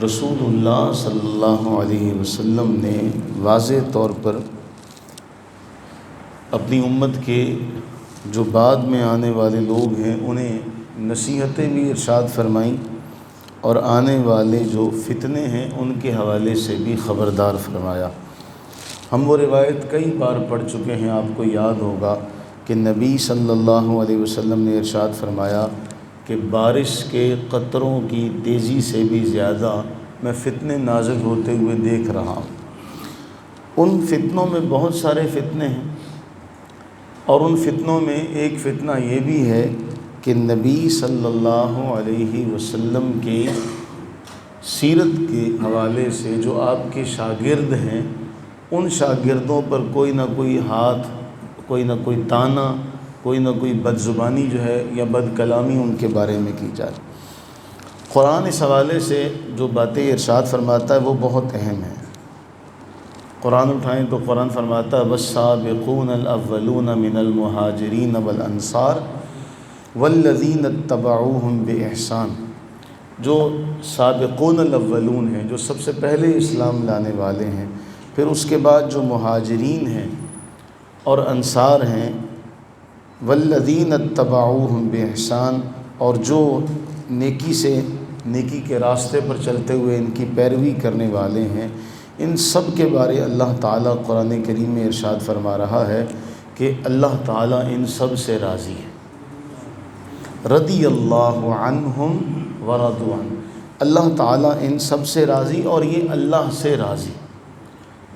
رسول اللہ صلی اللہ علیہ وسلم نے واضح طور پر اپنی امت کے جو بعد میں آنے والے لوگ ہیں انہیں نصیحتیں بھی ارشاد فرمائیں اور آنے والے جو فتنے ہیں ان کے حوالے سے بھی خبردار فرمایا۔ ہم وہ روایت کئی بار پڑھ چکے ہیں، آپ کو یاد ہوگا کہ نبی صلی اللہ علیہ وسلم نے ارشاد فرمایا کہ بارش کے قطروں کی تیزی سے بھی زیادہ میں فتنے نازل ہوتے ہوئے دیکھ رہا ہوں۔ ان فتنوں میں بہت سارے فتنے ہیں، اور ان فتنوں میں ایک فتنہ یہ بھی ہے کہ نبی صلی اللہ علیہ وسلم کی سیرت کے حوالے سے جو آپ کے شاگرد ہیں ان شاگردوں پر کوئی نہ کوئی ہاتھ، کوئی نہ کوئی طعنہ، کوئی نہ کوئی بد زبانی جو ہے یا بد کلامی ان کے بارے میں کی جائے۔ قرآن اس حوالے سے جو باتیں ارشاد فرماتا ہے وہ بہت اہم ہیں۔ قرآن اٹھائیں تو قرآن فرماتا ہے والسابقون الاولون من المہاجرین والانصار والذین اتبعوہم باحسان۔ جو سابقون الاولون ہیں، جو سب سے پہلے اسلام لانے والے ہیں، پھر اس کے بعد جو مہاجرین ہیں اور انصار ہیں، والذین اتبعوہم باحسان، اور جو نیکی کے راستے پر چلتے ہوئے ان کی پیروی کرنے والے ہیں، ان سب کے بارے اللہ تعالیٰ قرآن کریم میں ارشاد فرما رہا ہے کہ اللہ تعالیٰ ان سب سے راضی ہے۔ رضی اللہ عنہم ورضوا عنہ، اللہ تعالیٰ ان سب سے راضی اور یہ اللہ سے راضی۔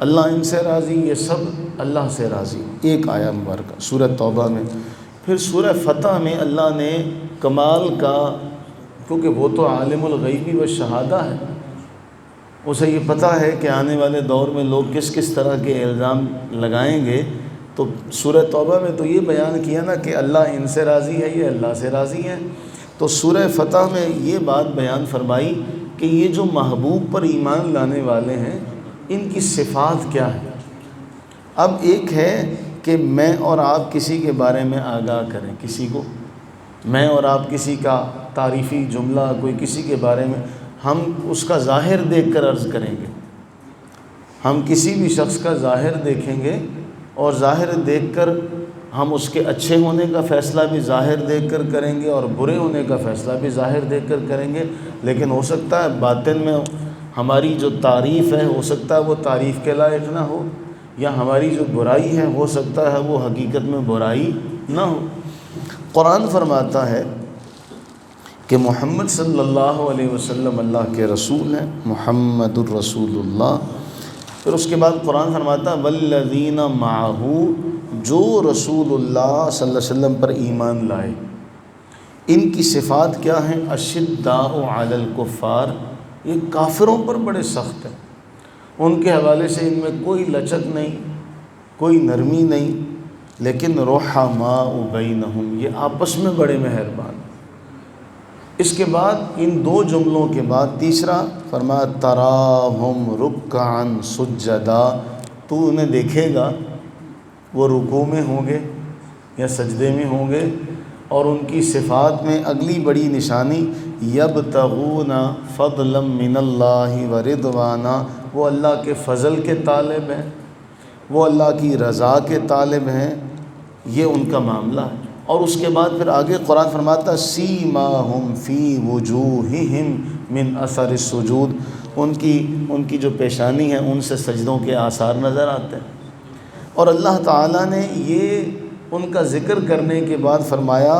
اللہ ان سے راضی، یہ سب اللہ سے راضی۔ ایک آیہ مبارکہ سورہ توبہ میں۔ پھر سورہ فتح میں اللہ نے کمال کا، کیونکہ وہ تو عالم الغیبی و شہادہ ہے، اسے یہ پتہ ہے کہ آنے والے دور میں لوگ کس کس طرح کے الزام لگائیں گے، تو سورہ توبہ میں تو یہ بیان کیا نا کہ اللہ ان سے راضی ہے، یہ اللہ سے راضی ہیں۔ تو سورہ فتح میں یہ بات بیان فرمائی کہ یہ جو محبوب پر ایمان لانے والے ہیں ان کی صفات کیا ہے۔ اب ایک ہے کہ میں اور آپ کسی کے بارے میں آگاہ کریں، کسی کو، میں اور آپ کسی کا تعریفی جملہ کوئی کسی کے بارے میں، ہم اس کا ظاہر دیکھ کر عرض کریں گے۔ ہم کسی بھی شخص کا ظاہر دیکھیں گے اور ظاہر دیکھ کر ہم اس کے اچھے ہونے کا فیصلہ بھی ظاہر دیکھ کر کریں گے اور برے ہونے کا فیصلہ بھی ظاہر دیکھ کر کریں گے، لیکن ہو سکتا ہے باطن میں ہماری جو تعریف ہے ہو سکتا ہے وہ تعریف کے لائق نہ ہو، یا ہماری جو برائی ہے ہو سکتا ہے وہ حقیقت میں برائی نہ ہو۔ قرآن فرماتا ہے کہ محمد صلی اللہ علیہ وسلم اللہ کے رسول ہیں، محمد الرسول اللہ۔ پھر اس کے بعد قرآن فرماتا ہے والذین معہ، جو رسول اللہ صلی اللہ علیہ وسلم پر ایمان لائے، ان کی صفات کیا ہیں؟ اشداء علی الکفار، یہ کافروں پر بڑے سخت ہیں، ان کے حوالے سے ان میں کوئی لچک نہیں، کوئی نرمی نہیں، لیکن رحماء بینہم، یہ آپس میں بڑے مہربان ہیں۔ اس کے بعد ان دو جملوں کے بعد تیسرا فرمایا تراہم رکعا سجدا، تو انہیں دیکھے گا وہ رکوع میں ہوں گے یا سجدے میں ہوں گے، اور ان کی صفات میں اگلی بڑی نشانی یبتغون فضلا من اللہ ورضوانا، وہ اللہ کے فضل کے طالب ہیں، وہ اللہ کی رضا کے طالب ہیں، یہ ان کا معاملہ ہے۔ اور اس کے بعد پھر آگے قرآن فرماتا سیماہم فی وجوہہم من اثر السجود، ان کی جو پیشانی ہے ان سے سجدوں کے آثار نظر آتے ہیں۔ اور اللہ تعالیٰ نے یہ ان کا ذکر کرنے کے بعد فرمایا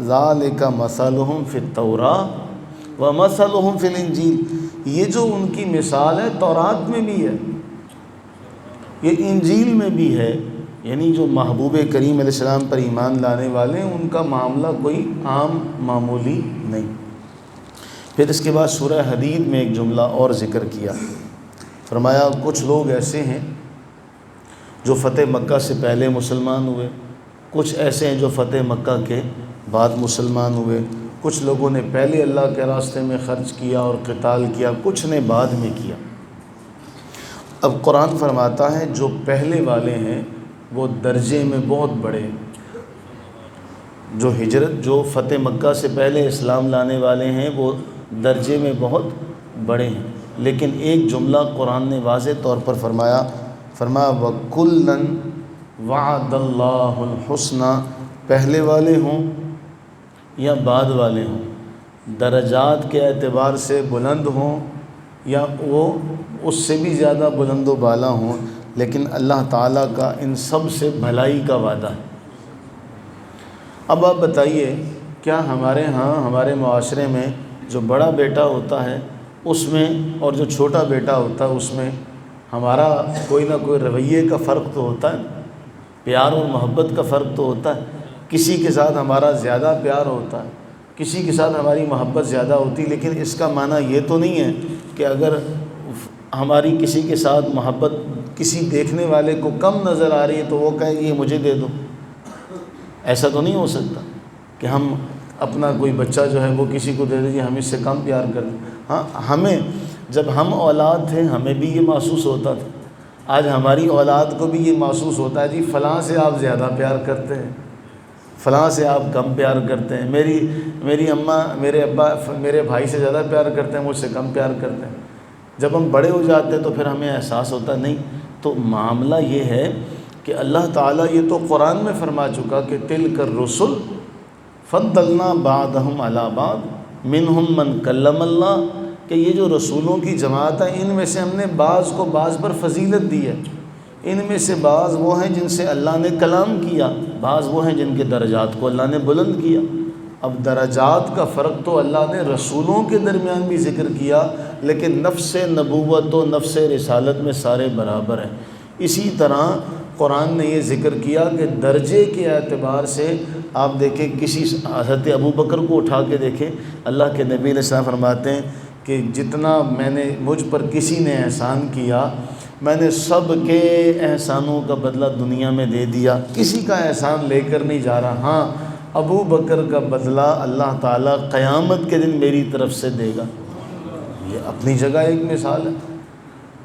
ذالک مثلہم فی التوراۃ ومثلہم فی الانجیل، یہ جو ان کی مثال ہے تورات میں بھی ہے، یہ انجیل میں بھی ہے، یعنی جو محبوب کریم علیہ السلام پر ایمان لانے والے ہیں ان کا معاملہ کوئی عام معمولی نہیں۔ پھر اس کے بعد سورہ حدید میں ایک جملہ اور ذکر کیا، فرمایا کچھ لوگ ایسے ہیں جو فتح مکہ سے پہلے مسلمان ہوئے، کچھ ایسے ہیں جو فتح مکہ کے بعد مسلمان ہوئے، کچھ لوگوں نے پہلے اللہ کے راستے میں خرچ کیا اور قتال کیا، کچھ نے بعد میں کیا۔ اب قرآن فرماتا ہے جو پہلے والے ہیں وہ درجے میں بہت بڑے، جو فتح مکہ سے پہلے اسلام لانے والے ہیں وہ درجے میں بہت بڑے ہیں، لیکن ایک جملہ قرآن نے واضح طور پر فرمایا وَكُلًّا وَعَدَ اللَّهُ الْحُسْنَى، پہلے والے ہوں یا بعد والے ہوں، درجات کے اعتبار سے بلند ہوں یا وہ اس سے بھی زیادہ بلند و بالا ہوں، لیکن اللہ تعالیٰ کا ان سب سے بھلائی کا وعدہ ہے۔ اب آپ بتائیے، کیا ہمارے ہاں ہمارے معاشرے میں جو بڑا بیٹا ہوتا ہے اس میں اور جو چھوٹا بیٹا ہوتا ہے اس میں ہمارا کوئی نہ کوئی رویے کا فرق تو ہوتا ہے، پیار اور محبت کا فرق تو ہوتا ہے۔ کسی کے ساتھ ہمارا زیادہ پیار ہوتا ہے، کسی کے ساتھ ہماری محبت زیادہ ہوتی، لیکن اس کا معنی یہ تو نہیں ہے کہ اگر ہماری کسی کے ساتھ محبت کسی دیکھنے والے کو کم نظر آ رہی ہے تو وہ کہے یہ مجھے دے دو۔ ایسا تو نہیں ہو سکتا کہ ہم اپنا کوئی بچہ جو ہے وہ کسی کو دے دیجیے ہم اس سے کم پیار کریں۔ ہاں، ہمیں جب ہم اولاد تھے ہمیں بھی یہ محسوس ہوتا تھا، آج ہماری اولاد کو بھی یہ محسوس ہوتا ہے جی فلاں سے آپ زیادہ پیار کرتے ہیں، فلاں سے آپ کم پیار کرتے ہیں، میری اماں میرے ابا میرے بھائی سے زیادہ پیار کرتے ہیں، مجھ سے کم پیار کرتے ہیں۔ جب ہم بڑے ہو جاتے ہیں تو پھر ہمیں احساس ہوتا نہیں۔ تو معاملہ یہ ہے کہ اللہ تعالیٰ یہ تو قرآن میں فرما چکا کہ تلک الرسل فضلنا بعضهم علی بعض منہم من کلم اللہ، کہ یہ جو رسولوں کی جماعت ہے ان میں سے ہم نے بعض کو بعض پر فضیلت دی ہے، ان میں سے بعض وہ ہیں جن سے اللہ نے کلام کیا، بعض وہ ہیں جن کے درجات کو اللہ نے بلند کیا۔ اب درجات کا فرق تو اللہ نے رسولوں کے درمیان بھی ذکر کیا، لیکن نفس نبوت و نفس رسالت میں سارے برابر ہیں۔ اسی طرح قرآن نے یہ ذکر کیا کہ درجے کے اعتبار سے آپ دیکھیں، کسی حضرت ابو بکر کو اٹھا کے دیکھیں، اللہ کے نبی علیہ السلام فرماتے ہیں کہ جتنا مجھ پر کسی نے احسان کیا میں نے سب کے احسانوں کا بدلہ دنیا میں دے دیا، کسی کا احسان لے کر نہیں جا رہا۔ ہاں، ابو بکر کا بدلہ اللہ تعالیٰ قیامت کے دن میری طرف سے دے گا۔ یہ اپنی جگہ ایک مثال ہے۔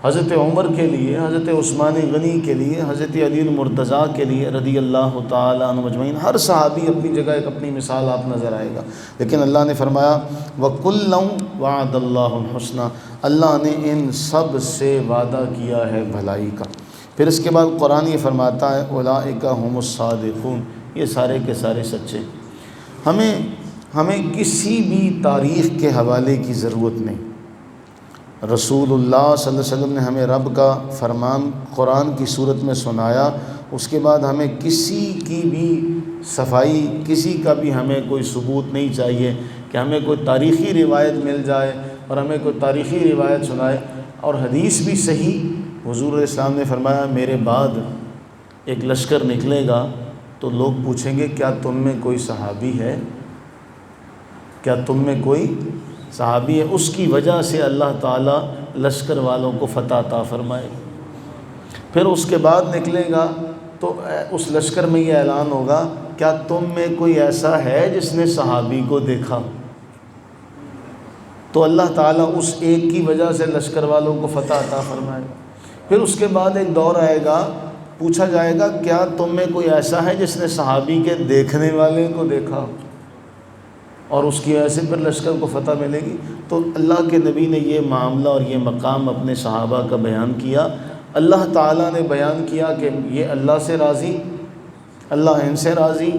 حضرت عمر کے لیے، حضرت عثمان غنی کے لیے، حضرت علی المرتضیٰ کے لیے رضی اللہ تعالیٰ عنہ اجمعین، ہر صحابی اپنی جگہ ایک اپنی مثال آپ نظر آئے گا۔ لیکن اللہ نے فرمایا وَكُلًّا وَعَدَ اللَّهُ الْحُسْنَى، اللہ نے ان سب سے وعدہ کیا ہے بھلائی کا۔ پھر اس کے بعد قرآن یہ فرماتا ہے اولئک هم الصادقون، یہ سارے کے سارے سچے۔ ہمیں کسی بھی تاریخ کے حوالے کی ضرورت نہیں۔ رسول اللہ صلی اللہ علیہ وسلم نے ہمیں رب کا فرمان قرآن کی صورت میں سنایا، اس کے بعد ہمیں کسی کی بھی صفائی، کسی کا بھی ہمیں کوئی ثبوت نہیں چاہیے کہ ہمیں کوئی تاریخی روایت مل جائے اور ہمیں کوئی تاریخی روایت سنائے۔ اور حدیث بھی صحیح، حضور علیہ السلام نے فرمایا میرے بعد ایک لشکر نکلے گا تو لوگ پوچھیں گے کیا تم میں کوئی صحابی ہے، کیا تم میں کوئی صحابی ہے، اس کی وجہ سے اللہ تعالیٰ لشکر والوں کو فتح عطا فرمائے۔ پھر اس کے بعد نکلے گا تو اس لشکر میں یہ اعلان ہوگا کیا تم میں کوئی ایسا ہے جس نے صحابی کو دیکھا، تو اللہ تعالیٰ اس ایک کی وجہ سے لشکر والوں کو فتح عطا فرمائے گا۔ پھر اس کے بعد ایک دور آئے گا، پوچھا جائے گا کیا تم میں کوئی ایسا ہے جس نے صحابی کے دیکھنے والے کو دیکھا، اور اس کی وجہ سے پھر لشکر کو فتح ملے گی۔ تو اللہ کے نبی نے یہ معاملہ اور یہ مقام اپنے صحابہ کا بیان کیا۔ اللہ تعالیٰ نے بیان کیا کہ یہ اللہ سے راضی، اللہ ان سے راضی،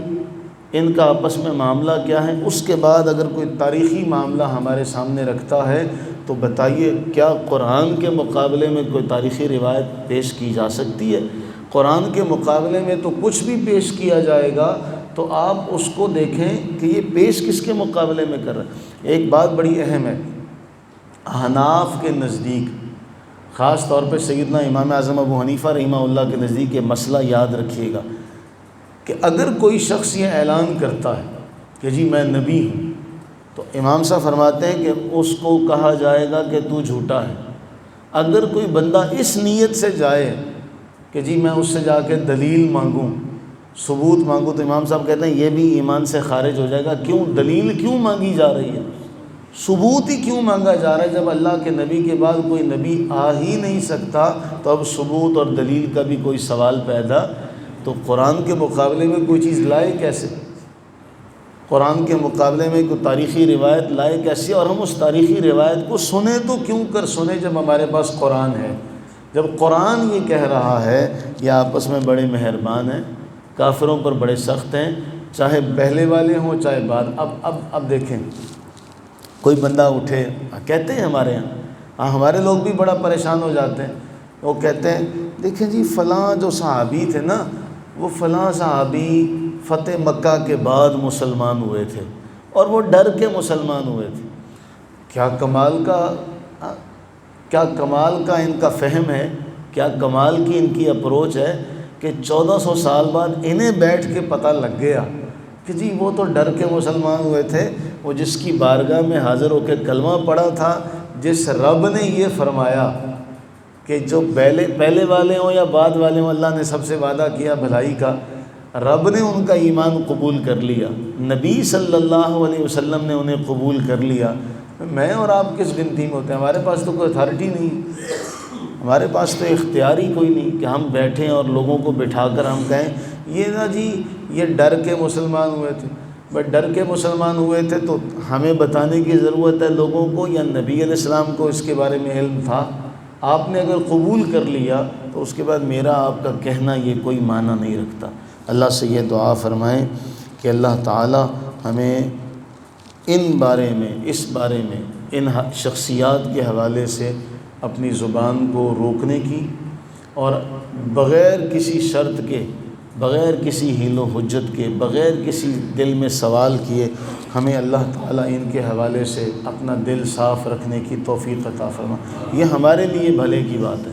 ان کا آپس میں معاملہ کیا ہے۔ اس کے بعد اگر کوئی تاریخی معاملہ ہمارے سامنے رکھتا ہے تو بتائیے کیا قرآن کے مقابلے میں کوئی تاریخی روایت پیش کی جا سکتی ہے؟ قرآن کے مقابلے میں تو کچھ بھی پیش کیا جائے گا تو آپ اس کو دیکھیں کہ یہ پیش کس کے مقابلے میں کر رہے ہیں۔ ایک بات بڑی اہم ہے، احناف کے نزدیک، خاص طور پہ سیدنا امام اعظم ابو حنیفہ رحمہ اللہ کے نزدیک یہ مسئلہ یاد رکھیے گا کہ اگر کوئی شخص یہ اعلان کرتا ہے کہ جی میں نبی ہوں، تو امام صاحب فرماتے ہیں کہ اس کو کہا جائے گا کہ تو جھوٹا ہے۔ اگر کوئی بندہ اس نیت سے جائے کہ جی میں اس سے جا کے دلیل مانگوں، ثبوت مانگوں، تو امام صاحب کہتے ہیں یہ بھی ایمان سے خارج ہو جائے گا۔ کیوں؟ دلیل کیوں مانگی جا رہی ہے، ثبوت ہی کیوں مانگا جا رہا ہے؟ جب اللہ کے نبی کے بعد کوئی نبی آ ہی نہیں سکتا تو اب ثبوت اور دلیل کا بھی کوئی سوال پیدا، تو قرآن کے مقابلے میں کوئی چیز لائے کیسے؟ قرآن کے مقابلے میں کوئی تاریخی روایت لائے کیسی، اور ہم اس تاریخی روایت کو سنیں تو کیوں کر سنیں جب ہمارے پاس قرآن ہے؟ جب قرآن یہ کہہ رہا ہے یہ آپس میں بڑے مہربان ہیں، کافروں پر بڑے سخت ہیں، چاہے پہلے والے ہوں چاہے بعد۔ اب دیکھیں، کوئی بندہ اٹھے، کہتے ہیں ہمارے یہاں، ہمارے لوگ بھی بڑا پریشان ہو جاتے ہیں، وہ کہتے ہیں دیکھیں جی فلاں جو صحابی تھے نا، وہ فلاں صحابی فتح مکہ کے بعد مسلمان ہوئے تھے اور وہ ڈر کے مسلمان ہوئے تھے۔ کیا کمال کا ان کا فہم ہے، کیا کمال کی ان کی اپروچ ہے کہ 1400 سال بعد انہیں بیٹھ کے پتہ لگ گیا کہ جی وہ تو ڈر کے مسلمان ہوئے تھے، وہ جس کی بارگاہ میں حاضر ہو کے کلمہ پڑھا تھا، جس رب نے یہ فرمایا کہ جو پہلے والے ہوں یا بعد والے ہوں، اللہ نے سب سے وعدہ کیا بھلائی کا، رب نے ان کا ایمان قبول کر لیا، نبی صلی اللہ علیہ وسلم نے انہیں قبول کر لیا۔ میں اور آپ کس گنتی میں ہوتے ہیں؟ ہمارے پاس تو کوئی اتھارٹی نہیں، ہمارے پاس تو اختیار ہی کوئی نہیں کہ ہم بیٹھیں اور لوگوں کو بٹھا کر ہم کہیں یہ نا جی یہ ڈر کے مسلمان ہوئے تھے۔ بٹ ڈر کے مسلمان ہوئے تھے تو ہمیں بتانے کی ضرورت ہے لوگوں کو، یا نبی علیہ السلام کو اس کے بارے میں علم تھا؟ آپ نے اگر قبول کر لیا تو اس کے بعد میرا آپ کا کہنا یہ کوئی معنی نہیں رکھتا۔ اللہ سے یہ دعا فرمائیں کہ اللہ تعالی ہمیں اس بارے میں ان شخصیات کے حوالے سے اپنی زبان کو روکنے کی، اور بغیر کسی شرط کے، بغیر کسی حیل و حجت کے، بغیر کسی دل میں سوال کیے ہمیں اللہ تعالیٰ ان کے حوالے سے اپنا دل صاف رکھنے کی توفیق عطا فرما۔ یہ ہمارے لیے بھلے کی بات ہے،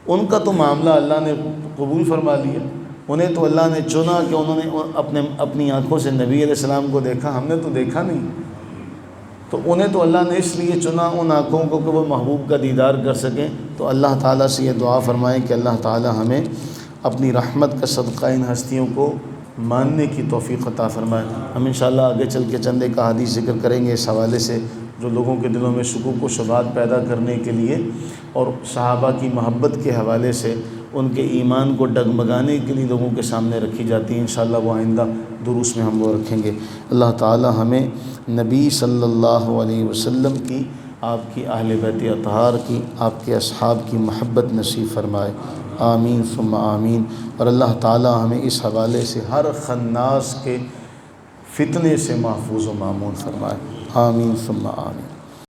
ان کا تو معاملہ اللہ نے قبول فرما لیا، انہیں تو اللہ نے چنا کہ انہوں نے اپنی آنکھوں سے نبی علیہ السلام کو دیکھا، ہم نے تو دیکھا نہیں، تو انہیں تو اللہ نے اس لیے چنا ان آنکھوں کو کہ وہ محبوب کا دیدار کر سکیں۔ تو اللہ تعالیٰ سے یہ دعا فرمائیں کہ اللہ تعالیٰ ہمیں اپنی رحمت کا صدقہ ان ہستیوں کو ماننے کی توفیق عطا فرمائے۔ ہم انشاءاللہ آگے چل کے چند ایک احادیث ذکر کریں گے اس حوالے سے، جو لوگوں کے دلوں میں شکوک و شبہات پیدا کرنے کے لیے اور صحابہ کی محبت کے حوالے سے ان کے ایمان کو ڈگمگانے کے لیے لوگوں کے سامنے رکھی جاتی ہیں۔ انشاءاللہ وہ آئندہ دروس میں ہم وہ رکھیں گے۔ اللہ تعالی ہمیں نبی صلی اللہ علیہ وسلم کی، آپ کی اہل بیت اطہار کی، آپ کے اصحاب کی محبت نصیب فرمائے، آمین ثم آمین۔ اور اللہ تعالی ہمیں اس حوالے سے ہر خناس کے فتنے سے محفوظ و مامون فرمائے، آمین ثم آمین۔